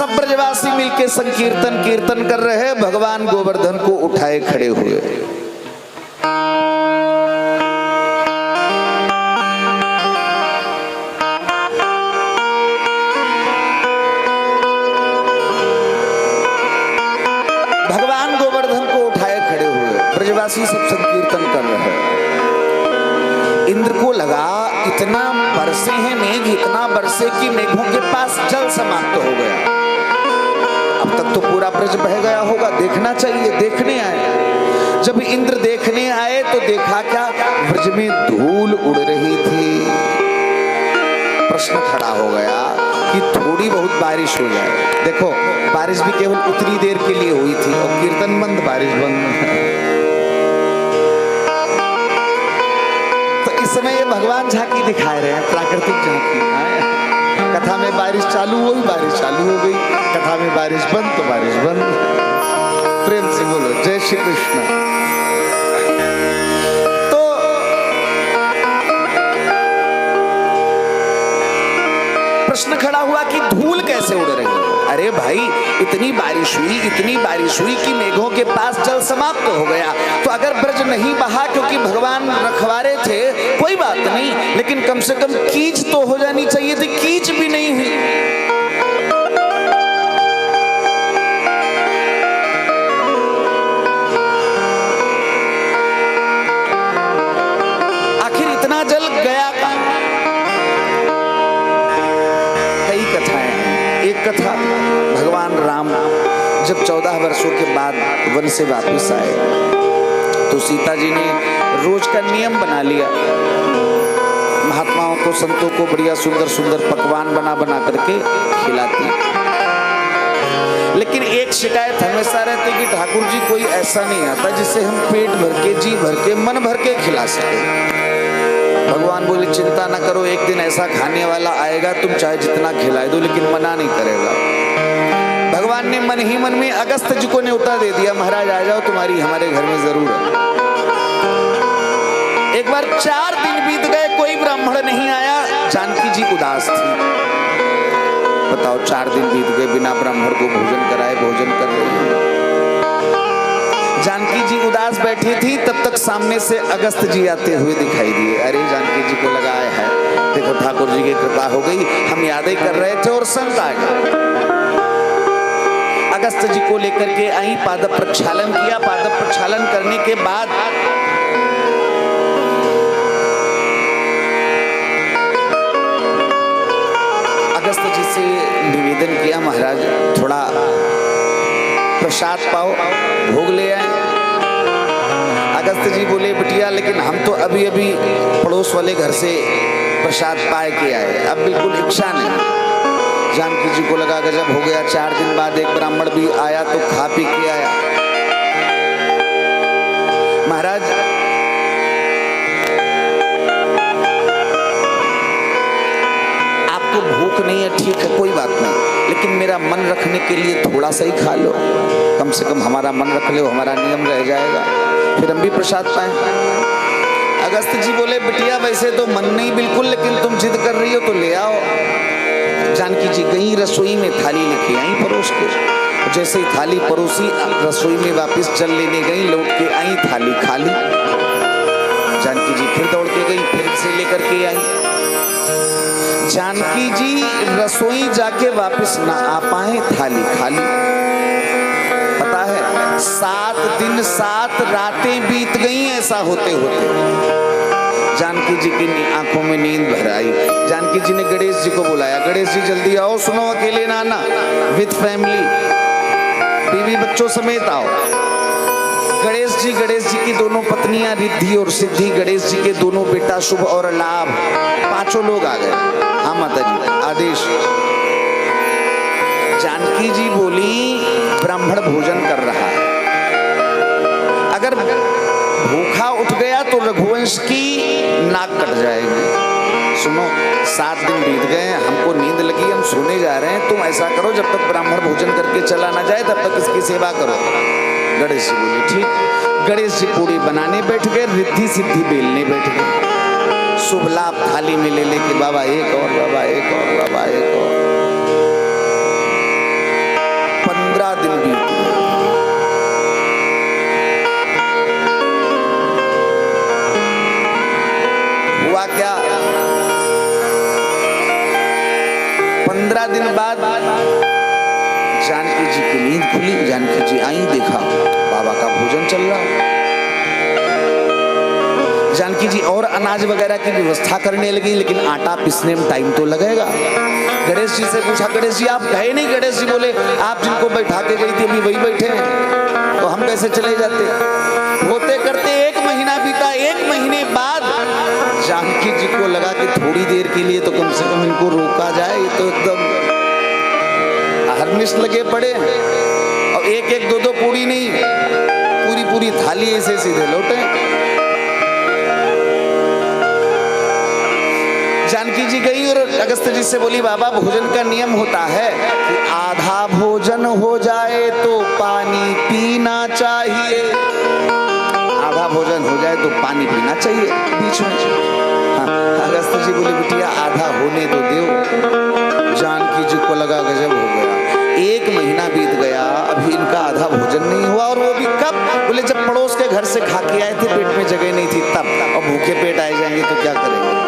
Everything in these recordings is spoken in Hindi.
सब ब्रजवासी मिलके संकीर्तन कीर्तन कर रहे हैं, भगवान गोवर्धन को उठाए खड़े हुए। भगवान गोवर्धन को उठाए खड़े हुए, ब्रजवासी सब संकीर्तन कर रहे हैं। इंद्र को लगा इतना बरसे हैं मेघ, इतना बरसे कि मेघों के पास जल समाप्त हो गया। अब तक तो पूरा ब्रज बह गया होगा, देखना चाहिए, देखने आए। जब इंद्र देखने आए तो देखा क्या, ब्रज में धूल उड़ रही थी। प्रश्न खड़ा हो गया कि थोड़ी बहुत बारिश हो जाए। देखो बारिश भी केवल उतनी देर के लिए हुई थी और कीर्तन बंद, बारिश बंद। तो इस समय ये भगवान झांकी दिखा रहे हैं, प्राकृतिक झांकी। कथा में बारिश चालू हुई, बारिश चालू हो गई, कथा में बारिश बंद तो बारिश बंद। प्रेम से बोलो जय श्री कृष्ण। तो प्रश्न खड़ा हुआ कि धूल कैसे उड़ रही है। अरे भाई इतनी बारिश हुई कि मेघों के पास जल समाप्त हो गया। तो अगर ब्रज नहीं बहा क्योंकि भगवान रखवारे थे, कोई बात नहीं, लेकिन कम से कम कीच तो हो जानी चाहिए थी, कीच भी नहीं हुई। आखिर इतना जल गया कहां? कई कथाएं हैं। एक कथा, भगवान राम जब 14 वर्षों के बाद वन से वापस आए तो सीता जी ने रोज का नियम बना लिया, महात्माओं को, संतों को बढ़िया सुंदर सुंदर पकवान बना बना करके खिलाती। लेकिन एक शिकायत हमेशा रहती कि ठाकुर जी कोई ऐसा नहीं आता जिसे हम पेट भर के, जी भर के, मन भर के खिला सके। भगवान बोले चिंता ना करो, एक दिन ऐसा खाने वाला आएगा तुम चाहे जितना खिला दो लेकिन मना नहीं करेगा। भगवान ने मन ही मन में अगस्त जी को न्योता दे दिया, महाराज आ जाओ, तुम्हारी हमारे घर में जरूर है। एक बार 4 दिन बीत गए, कोई ब्राह्मण नहीं आया, जानकी जी उदास थी। बताओ 4 दिन बीत गए बिना ब्राह्मण को भोजन कराए भोजन कर रही है। जानकी जी उदास बैठी थी, तब तक सामने से अगस्त जी आते हुए दिखाई दिए। अरे जानकी जी को लगा है देखो ठाकुर जी की कृपा हो गई, हम यादें कर रहे थे और संत आ गए। अगस्त जी को लेकर के आई, पाद प्रक्षालन किया। पाद प्रक्षालन करने के बाद अगस्त जी से निवेदन किया, महाराज थोड़ा प्रसाद पाओ, भोग ले आए। अगस्त जी बोले बिटिया लेकिन हम तो अभी अभी पड़ोस वाले घर से प्रसाद पाए के आए, अब बिल्कुल इच्छा नहीं। जानकी जी को लगा गजब हो गया, 4 दिन बाद एक ब्राह्मण भी आया तो खा पी के आया। महाराज आपको भूख नहीं है, ठीक है कोई बात नहीं, लेकिन मेरा मन रखने के लिए थोड़ा सा ही खा लो, कम से कम हमारा मन रख लो, हमारा नियम रह जाएगा, फिर हम भी प्रसाद पाएं। अगस्त जी बोले बिटिया वैसे तो मन नहीं बिल्कुल, लेकिन तुम जिद कर रही हो तो ले आओ। जानकी जी गई रसोई में, थाली लेके आई परोस के। जैसे ही थाली परोसी, रसोई में वापस जल लेने गई, लौट के आई, थाली खाली। जानकी जी फिर दौड़ के गई, फिर से लेकर के आई। जानकी जी रसोई जाके वापस ना आ पाए, थाली खाली। पता है 7 दिन 7 रातें बीत गई ऐसा होते होते। जानकी जी की आंखों में नींद भर आई। जानकी जी ने गणेश जी को बुलाया, गणेश जी जल्दी आओ, सुनो अकेले ना आना, विद फैमिली, बीवी बच्चों समेत आओ। गणेश जी की दोनों पत्नियां रिद्धि और सिद्धि, गणेश जी के दोनों बेटा शुभ और लाभ, 5 लोग आ गए। हाँ माता जी आदेश। जानकी जी बोली ब्राह्मण भोजन कर रहा है, अगर भूखा उठ गया तो रघुवंश की नाक कट जाएगी। सुनो 7 दिन बीत गए, हमको नींद लगी, हम सोने जा रहे हैं, तुम ऐसा करो जब तक ब्राह्मण भोजन करके चला ना जाए तब तक इसकी सेवा करो। गणेश जी बोले ठीक। गणेश जी पूड़ी बनाने बैठ गए, रिद्धि सिद्धि बेलने बैठ गए। शुभ लाभ थाली में ले लेके बाबा एक और, बाबा एक और, बाबा एक और। दिन बीत गए। हुआ क्या, 15 दिन बाद जानकी जी की नींद खुली। जानकी जी आई, देखा बाबा का भोजन चल रहा। जानकी जी और अनाज वगैरह की व्यवस्था करने लगी, लेकिन आटा पीसने में टाइम तो लगेगा। गणेश जी से पूछा, गणेश जी आप गए नहीं? गणेश जी बोले, आप जिनको बैठा के गई थी अभी वही बैठे हैं, तो हम कैसे चले जाते? होते करते 1 महीना बीता। 1 महीने बाद जानकी जी को लगा कि थोड़ी देर के लिए तो कम से कम इनको रोका जाए, ये तो एकदम हरनिश लगे पड़े। और 1-1 2-2 पूरी नहीं, पूरी पूरी थाली ऐसे सीधे लौटे। जानकी जी गई और अगस्त जी से बोली, बाबा भोजन का नियम होता है कि आधा भोजन हो जाए तो पानी पीना चाहिए। आधा भोजन हो जाए तो पानी पीना चाहिए बीच में। हाँ, अगस्त जी बोले, बिटिया आधा होने तो दो। जानकी जी को लगा गजब हो गया, 1 महीना बीत गया, अभी इनका आधा भोजन नहीं हुआ। और वो भी कब? बोले जब पड़ोस के घर से खा के आए थे, पेट में जगह नहीं थी तब। और भूखे पेट आए जाएंगे तो क्या करेंगे?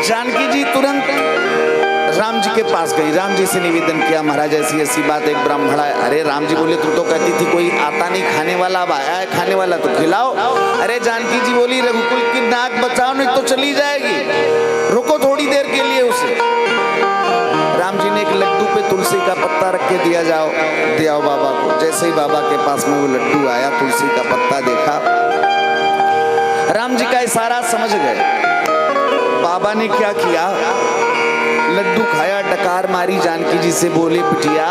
जानकी जी तुरंत राम जी के पास गई, राम जी से निवेदन किया, महाराज ऐसी ऐसी बात, एक ब्राह्मण है। अरे राम जी बोले, तू तो कहती थी कोई आता नहीं खाने वाला, अब आया है खाने वाला तो खिलाओ। अरे जानकी जी बोली, रघुकुल की नाक बचाओ नहीं तो चली जाएगी, रुको थोड़ी देर के लिए उसे। राम जी ने एक लड्डू पे तुलसी का पत्ता रख के दिया, जाओ दे आओ बाबा को। जैसे ही बाबा के पास में वो लड्डू आया, तुलसी का पत्ता देखा, राम जी का इशारा समझ गए। बाबा ने क्या किया, लड्डू खाया, डकार मारी, जानकी जी से बोले, बिटिया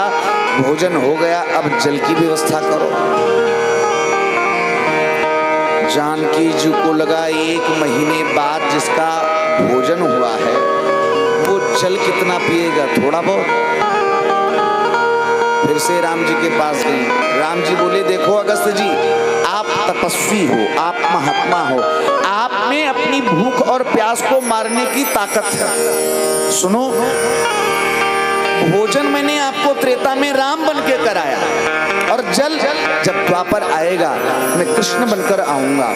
भोजन हो गया, अब जल की व्यवस्था करो। जानकी जी को लगा 1 महीने बाद जिसका भोजन हुआ है वो जल कितना पिएगा, थोड़ा बहुत। फिर से राम जी के पास गई। राम जी बोले, देखो अगस्त जी, आप तपस्वी हो, आप महात्मा हो, आप में अपनी भूख और प्यास को मारने की ताकत है। सुनो, भोजन मैंने आपको त्रेता में राम बन के कराया, और जल जब द्वापर आएगा मैं कृष्ण बनकर आऊंगा।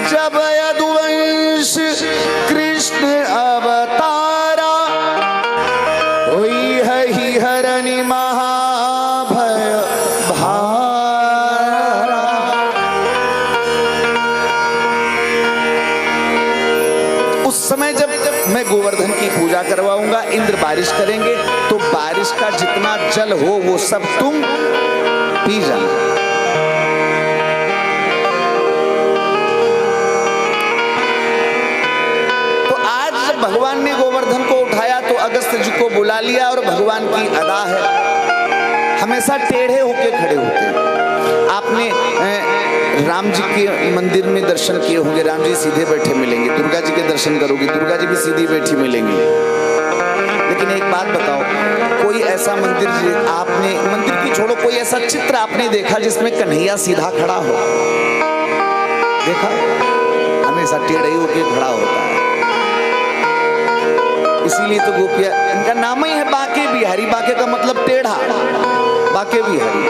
जब यदुवंश कृष्ण अवतारा, हुई है ही हरनि महाभय भारा। उस समय जब मैं गोवर्धन की पूजा करवाऊंगा, इंद्र बारिश करेंगे, तो बारिश का जितना जल हो वो सब तुम पी जाना। तो आज जब भगवान ने गोवर्धन को उठाया तो अगस्त जी को बुला लिया, और भगवान की अदा है हमेशा टेढ़े होके खड़े होते। आपने राम जी के मंदिर में दर्शन किए होंगे, राम जी सीधे बैठे मिलेंगे। दुर्गा जी के दर्शन करोगे, दुर्गा जी भी सीधी बैठी मिलेंगी। लेकिन एक बात बताओ, कोई ऐसा मंदिर आपने, मंदिर की छोड़ो, कोई ऐसा चित्र आपने देखा जिसमें कन्हैया सीधा खड़ा हो? देखा? हमेशा टेढ़े होके खड़ा होता है। इसीलिए तो गोपिया, इनका नाम ही है बाके बिहारी। बाके का मतलब टेढ़ा, बाके बिहारी।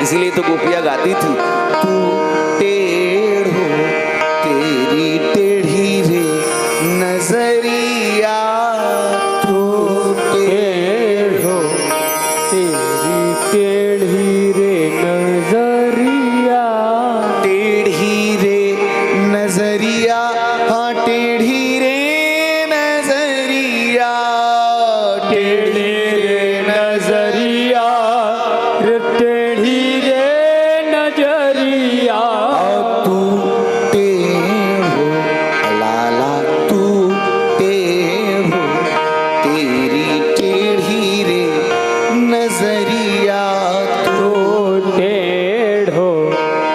इसीलिए तो गोपिया गाती थी, तू टेढ़ो तेरी टेढ़ी रे नजरिया, तू टेढ़ो तेरी टेढ़ी रे नजरिया, टेढ़ी रे नजरिया, हाँ टेढ़ी रे नजरिया, टेढ़ी रे नजरिया, रे टेढ़ी रे नजरिया। तू टेढ़ो लाला, तू टेढ़ो तेरी टेढ़ी रे नजरिया, तो टेढ़ो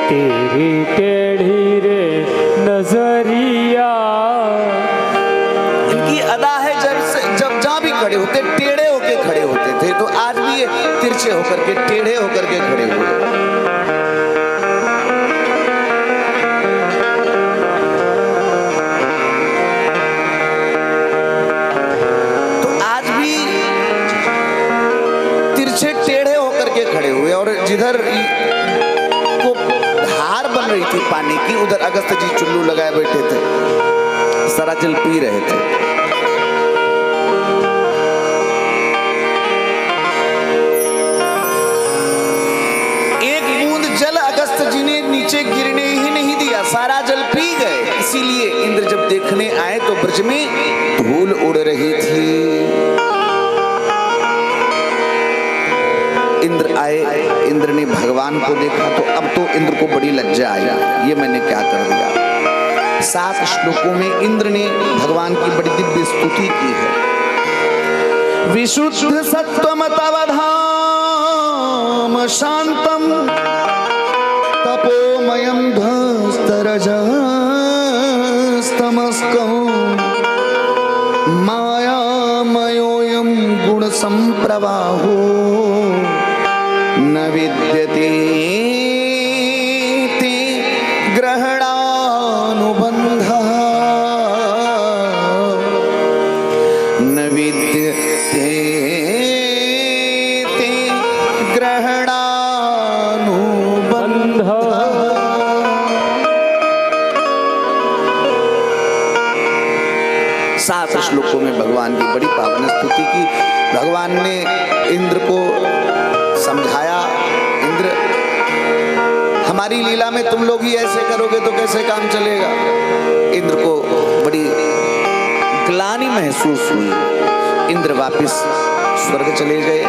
तेरी टेढ़ी रे नजरिया। इनकी अदा है, जब जहाँ भी खड़े होते टेढ़े होके खड़े होते थे, तो आज भी ये तिरछे होकर के, टेढ़े होकर के खड़े हुए। पानी की। उधर अगस्त जी चुल्लू लगाए बैठे थे, सारा जल पी रहे थे। एक बूंद जल अगस्त जी ने नीचे गिरने ही नहीं दिया, सारा जल पी गए। इसीलिए इंद्र जब देखने आए तो ब्रज में धूल उड़ रही थी। इंद्र आए, इंद्र ने भगवान को देखा तो अब तो इंद्र को बड़ी लज्जा आई, ये मैंने क्या कर दिया। 7 श्लोकों में इंद्र ने भगवान की बड़ी दिव्य स्तुति की है। विशुद्ध सत्वमतवधाम शांतम तपोमयम ध्वस्तरजस्तमस्कं मायामयोऽयं गुणसंप्रवाहो न विद्यते ते ग्रहणानुबन्धः न विद्यते ते ग्रहणानुबन्धः। 7 श्लोकों में भगवान की बड़ी पावन स्तुति की। भगवान ने इंद्र को समझाया, इंद्र हमारी लीला में तुम लोग ही ऐसे करोगे तो कैसे काम चलेगा। इंद्र को बड़ी ग्लानि महसूस हुई। इंद्र वापस स्वर्ग चले गए।